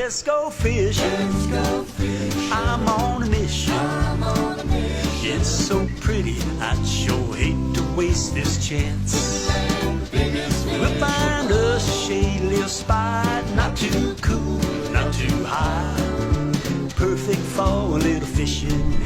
let's go fishing. I'm on a mission. It's so pretty, I'd sure hate to waste this chance. We'll find a shady little spot, not too cool, not too high, perfect for a little fishing.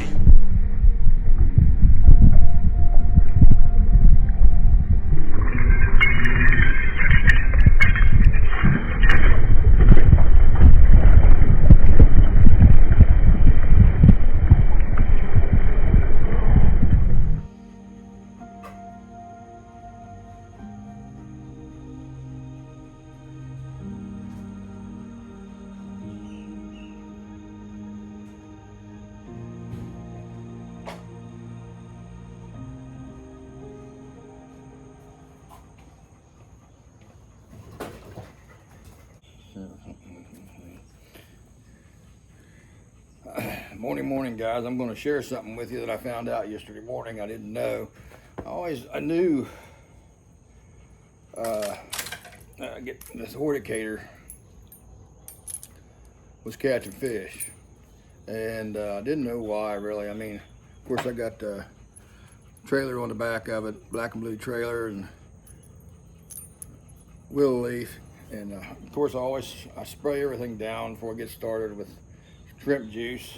Morning guys, I'm going to share something with you that I found out yesterday morning I didn't know. I knew get this HOYT was catching fish, and I didn't know why really. I mean, of course I got the trailer on the back of it, black and blue trailer and willow leaf, and of course I spray everything down before I get started with shrimp juice.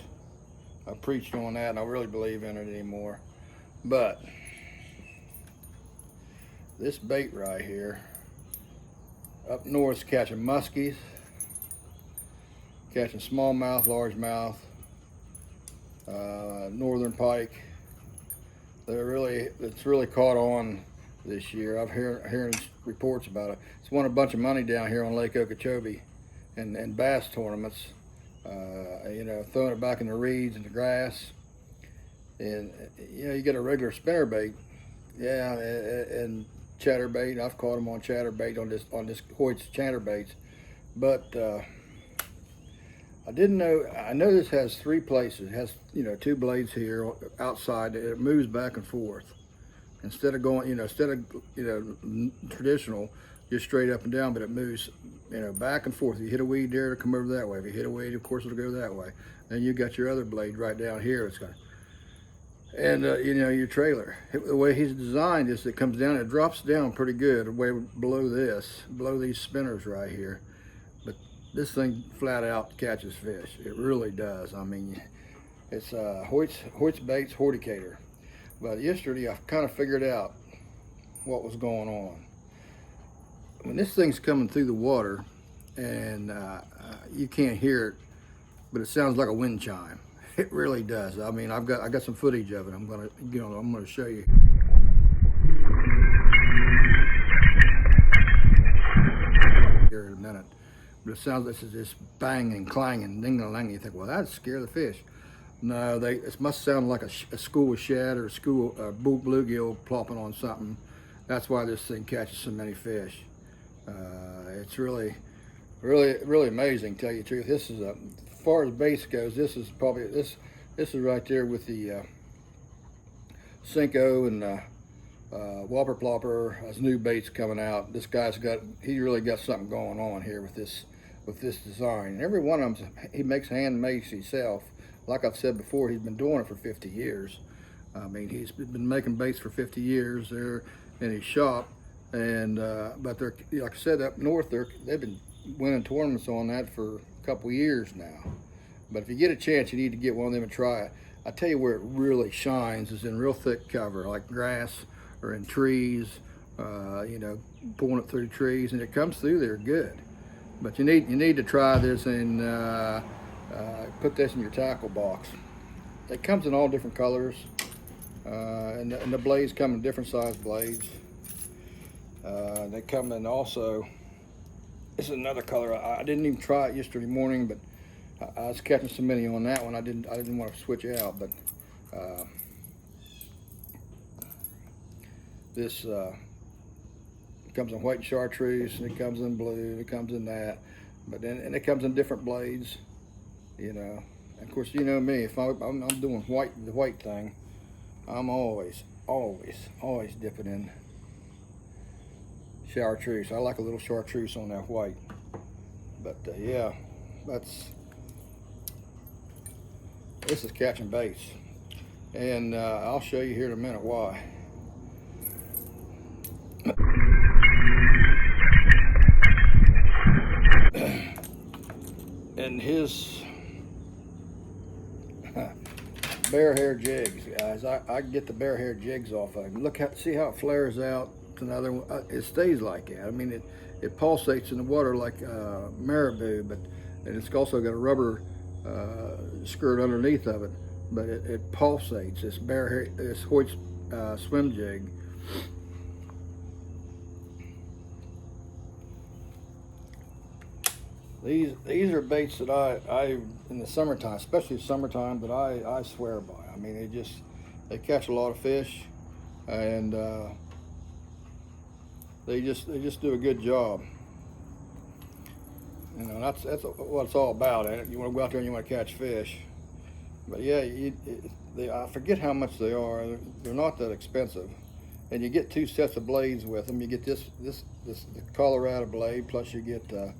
I preached on that and I really believe in it anymore. But this bait right here, up north, catching muskies, catching smallmouth, largemouth, northern pike. It's really caught on this year. I've hearing reports about it. It's won a bunch of money down here on Lake Okeechobee and bass tournaments. You know, throwing it back in the reeds and the grass, and you know, you get a regular spinner bait, yeah, and chatterbait. I've caught them on chatterbait on this HOYT's chatterbaits, but I didn't know. I know this has three places. It has, you know, two blades here outside. It moves back and forth instead of going, traditional, just straight up and down, but it moves, you know, back and forth. If you hit a weed there, it'll come over that way. If you hit a weed, of course, it'll go that way. Then you got your other blade right down here. It's gonna, and you know, your trailer. The way he's designed is it comes down, it drops down pretty good, way below these spinners right here. But this thing flat out catches fish. It really does. I mean, it's HOYT's Baits HOYTCATER. But yesterday, I kind of figured out what was going on. When this thing's coming through the water, and you can't hear it, but it sounds like a wind chime. It really does. I mean, I got some footage of it. I'm gonna show you. Here in a minute, but it sounds like it's just banging, clanging, ding-a-ling. You think, well, that'd scare the fish. No, it must sound like a school of shad or a school bluegill plopping on something. That's why this thing catches so many fish. It's really amazing, to tell you the truth. This is as far as baits goes, this is probably this is right there with the Cinco and Whopper Plopper as new baits coming out. This guy's he really got something going on here with this design. And every one of them he makes handmade himself. Like I've said before, he's been doing it for 50 years. I mean, he's been making baits for 50 years there in his shop. And but they're, like I said, up north, they've been winning tournaments on that for a couple years now. But if you get a chance, you need to get one of them and try it. I tell you where it really shines is in real thick cover, like grass or in trees. You know, pulling it through trees, and it comes through there good. But you need to try this and put this in your tackle box. It comes in all different colors, and the blades come in different size blades. They come in also, this is another color. I didn't even try it yesterday morning, but I was catching so many on that one. I didn't want to switch out, but this comes in white and chartreuse, and it comes in blue, it comes in that, but then and it comes in different blades, you know. And of course, you know me, if I'm doing the white thing, I'm always dipping in chartreuse. I like a little chartreuse on that white. But yeah, this is catching baits, and I'll show you here in a minute why. And his bear hair jigs, guys. I get the bear hair jigs off of him. See how it flares out to another one. It stays like that. I mean, it pulsates in the water like marabou, and it's also got a rubber skirt underneath of it, but it pulsates. This bear hair, this HOYT swim jig. These are baits that I in the summertime, especially summertime, that I swear by. I mean, they catch a lot of fish, and they just do a good job. You know, that's what it's all about. You want to go out there and you want to catch fish. But yeah, I forget how much they are. They're not that expensive, and you get 2 sets of blades with them. You get this the Colorado blade, plus you get the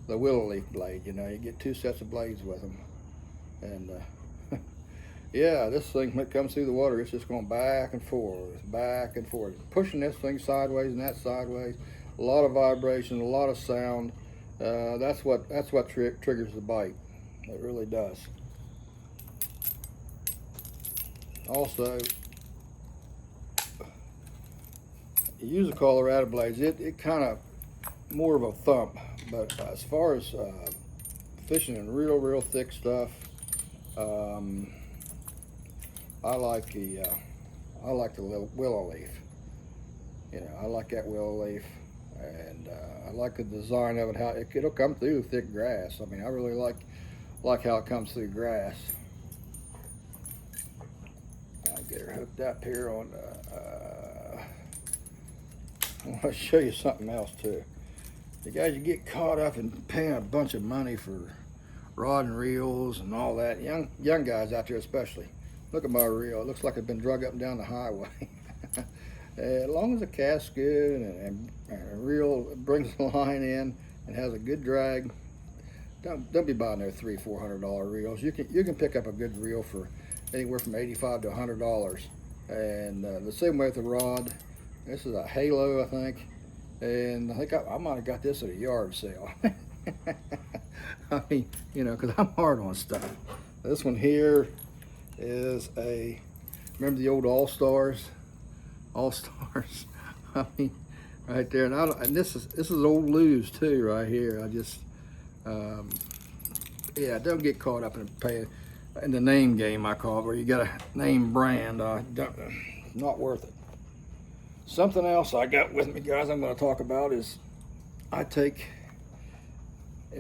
willow leaf blade. You know, you get 2 sets of blades with them, and yeah, this thing, when it comes through the water, it's just going back and forth, pushing this thing sideways and that sideways. A lot of vibration, a lot of sound. That's what triggers the bite. It really does. Also, you use the Colorado blades. It kind of more of a thump. But as far as fishing in real thick stuff, I like the willow leaf. You know, I like that willow leaf, and I like the design of it. How it'll come through thick grass. I mean, I really like how it comes through grass. I'll get her hooked up here on. I want to show you something else too. You guys, you get caught up in paying a bunch of money for rod and reels and all that. Young guys out there especially. Look at my reel. It looks like it's been drug up and down the highway. As long as the cast's good and reel brings the line in and has a good drag, don't be buying their $300-400 reels. You can pick up a good reel for anywhere from $85 to $100. And the same way with the rod. This is a Halo, I think. And I think I might have got this at a yard sale. I mean, you know, because I'm hard on stuff. This one here is remember the old All-Stars? All-Stars. I mean, right there. And this is old Lou's too, right here. I just, yeah, don't get caught up in the name game, I call it, where you got a name brand. Not worth it. Something else I got with me, guys, I'm going to talk about is if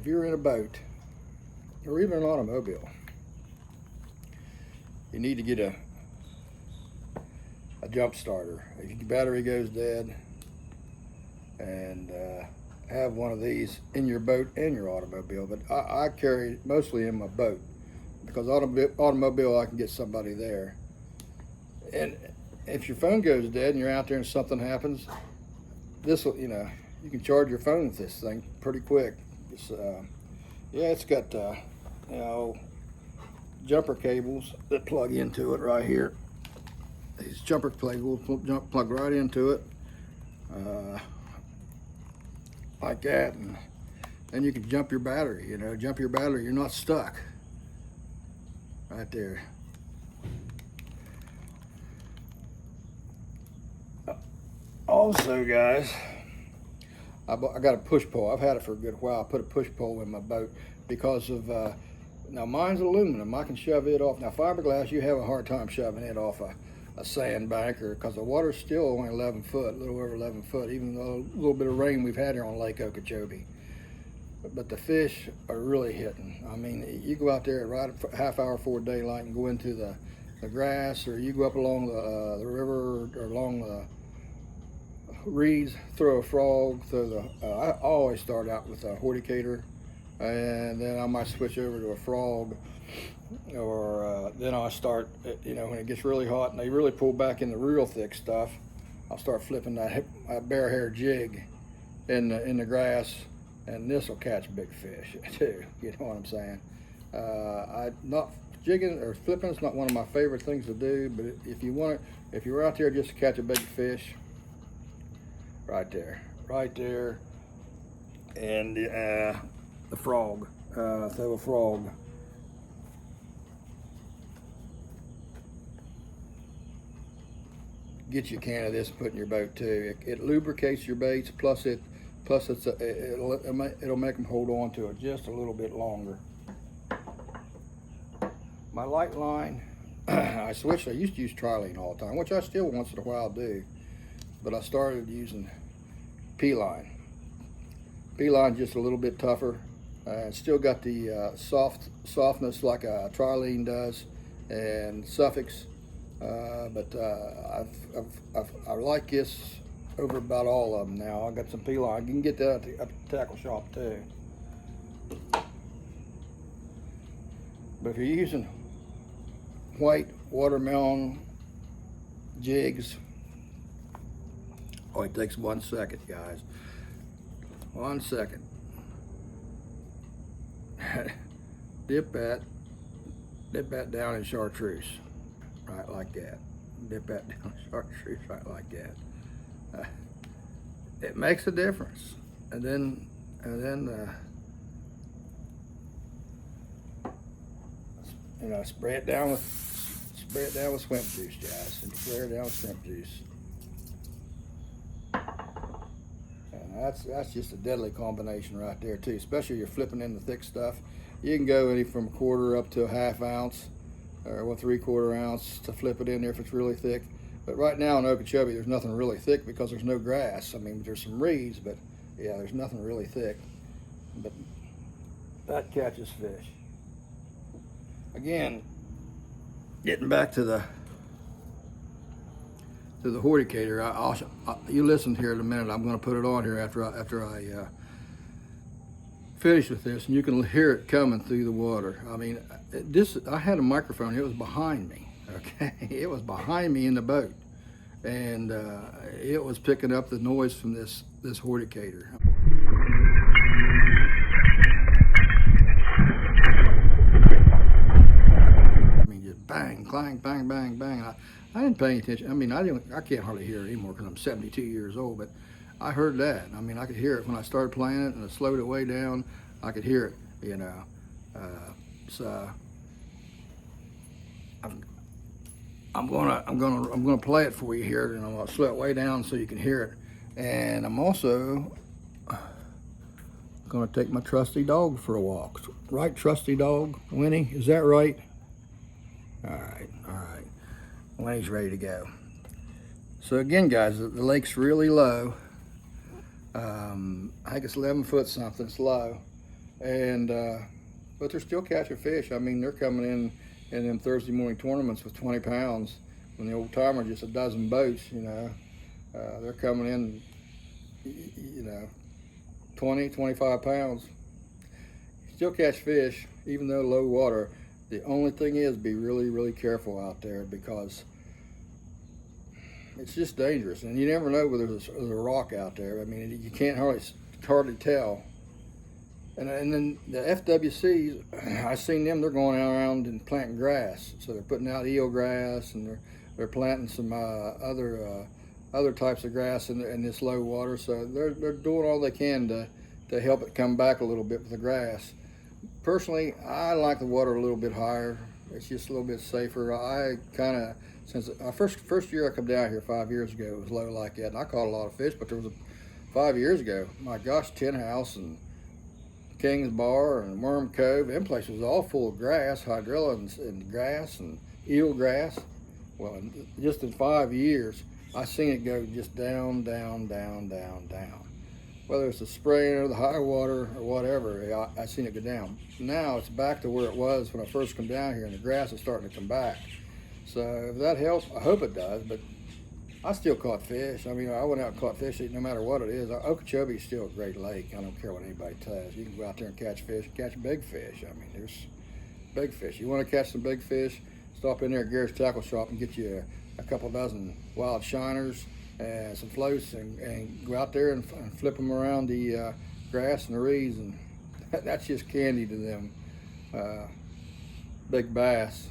you're in a boat or even an automobile, you need to get a jump starter. If your battery goes dead, and have one of these in your boat and your automobile. But I carry it mostly in my boat, because automobile I can get somebody there. And if your phone goes dead and you're out there and something happens, this will, you know, you can charge your phone with this thing pretty quick. It's, yeah, it's got you know, jumper cables that plug into it right here. These jumper cables plug right into it, like that, and then you can jump your battery. You know, jump your battery. You're not stuck. Right there. Also, guys, I got a push pole. I've had it for a good while. I put a push pole in my boat because of, now mine's aluminum. I can shove it off. Now fiberglass, you have a hard time shoving it off a sandbank, or because the water's still only 11 foot, a little over 11 foot, even though a little bit of rain we've had here on Lake Okeechobee. But the fish are really hitting. I mean, you go out there right a half hour before daylight and go into the grass, or you go up along the river or along the reeds, throw a frog, I always start out with a YTCATER, and then I might switch over to a frog, or then I'll start, you know, when it gets really hot and they really pull back in the real thick stuff, I'll start flipping that bear hair jig in the grass and this will catch big fish too. You know what I'm saying? Not jigging or flipping is not one of my favorite things to do, but if you're out there just to catch a big fish, right there, and the frog, throw a frog. Get you a can of this and put in your boat too. It lubricates your baits, plus it'll make them hold on to it just a little bit longer. My light line, I used to use trilene all the time, which I still once in a while do, but I started using P-line. P-line just a little bit tougher. It's still got the softness like a trilene does, and suffix. But I like this over about all of them now. I got some P-line. You can get that at the tackle shop too. But if you're using white watermelon jigs, oh, it takes 1 second, guys. 1 second. Dip that down in chartreuse. Right like that. Dip that down chartreuse right like that. It makes a difference. And then you know, spray it down with shrimp juice, guys. And spray it down with shrimp juice. And that's just a deadly combination right there too. Especially if you're flipping in the thick stuff. You can go any from a quarter up to a ½ ounce. Or 1¾ ounce to flip it in there if it's really thick. But right now in Okeechobee, there's nothing really thick because there's no grass. I mean, there's some reeds, but yeah, there's nothing really thick. But that catches fish. Again, getting back to the HOYT. You listen here in a minute. I'm going to put it on here after I finish with this, and you can hear it coming through the water. I mean, I had a microphone. It was behind me. Okay, it was behind me in the boat, and it was picking up the noise from this HOYT. I mean, just bang, clang, bang, bang, bang. I didn't pay any attention. I mean, I can't hardly hear it anymore because I'm 72 years old, but I heard that. I mean, I could hear it when I started playing it, and I slowed it way down. I could hear it, you know. So I'm gonna play it for you here, and I'm gonna slow it way down so you can hear it. And I'm also gonna take my trusty dog for a walk. Right, trusty dog, Winnie? Is that right? All right. Winnie's ready to go. So again, guys, the lake's really low. I think it's 11 foot something. It's low, and but they're still catching fish. I mean, they're coming in them Thursday morning tournaments with 20 pounds. When the old timer just a dozen boats, you know, they're coming in, you know, 20, 25 pounds. Still catch fish, even though low water. The only thing is, be really, really careful out there because it's just dangerous, and you never know whether there's a rock out there. I mean, you can't hardly tell. And then the FWCs, I've seen them. They're going around and planting grass, so they're putting out eel grass, and they're planting some other types of grass in this low water. So they're doing all they can to help it come back a little bit with the grass. Personally, I like the water a little bit higher. It's just a little bit safer. I kind of, since first year I come down here 5 years ago, it was low like that, and I caught a lot of fish. But there was 5 years ago, my gosh, Tin House and King's Bar and Worm Cove, them places was all full of grass, hydrilla and grass and eel grass. Well, just in 5 years, I seen it go just down, down, down, down, down. Whether it's the spraying or the high water or whatever, I seen it go down. Now it's back to where it was when I first come down here, and the grass is starting to come back. So if that helps, I hope it does, but I still caught fish. I mean, I went out and caught fish no matter what it is. Okeechobee is still a great lake. I don't care what anybody says. You can go out there and catch fish, catch big fish. I mean, there's big fish. You want to catch some big fish, stop in there at Gary's Tackle Shop and get you a couple dozen wild shiners and some floats, and go out there and flip them around the grass and the reeds, and that's just candy to them big bass.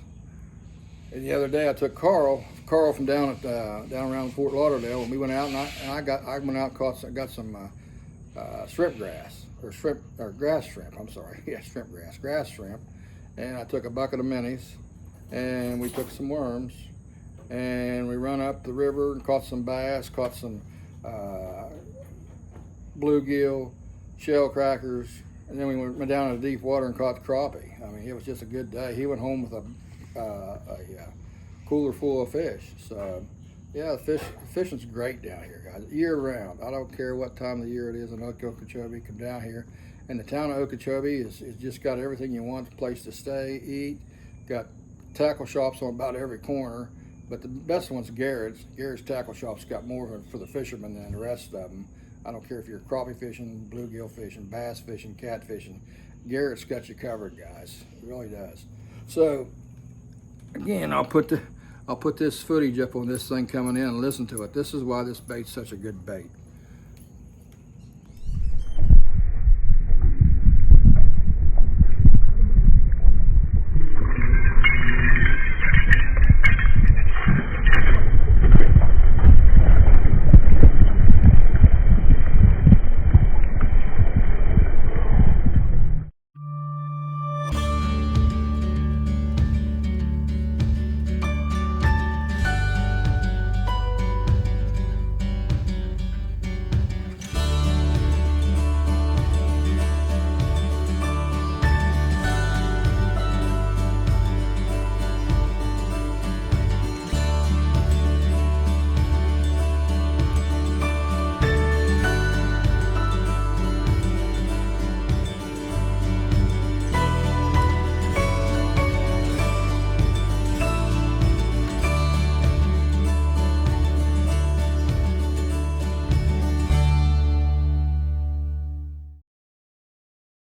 And the other day I took Carl from down at down around Fort Lauderdale, and we went out and I went out and got some shrimp grass or grass shrimp. I'm sorry, yeah, grass shrimp. And I took a bucket of minis, and we took some worms, and we run up the river and caught some bass, caught some bluegill, shell crackers, and then we went down into deep water and caught crappie. I mean, it was just a good day. He went home with a cooler full of fish. So yeah, fishing's great down here, guys, year round. I don't care what time of the year it is in Okeechobee. Come down here, and the town of Okeechobee is just got everything you want: a place to stay, eat, got tackle shops on about every corner. But the best one's Garrett's. Garrett's tackle shop's got more for the fishermen than the rest of them. I don't care if you're crappie fishing, bluegill fishing, bass fishing, cat fishing. Garrett's got you covered, guys. It really does. So again, I'll put this footage up on this thing coming in and listen to it. This is why this bait's such a good bait.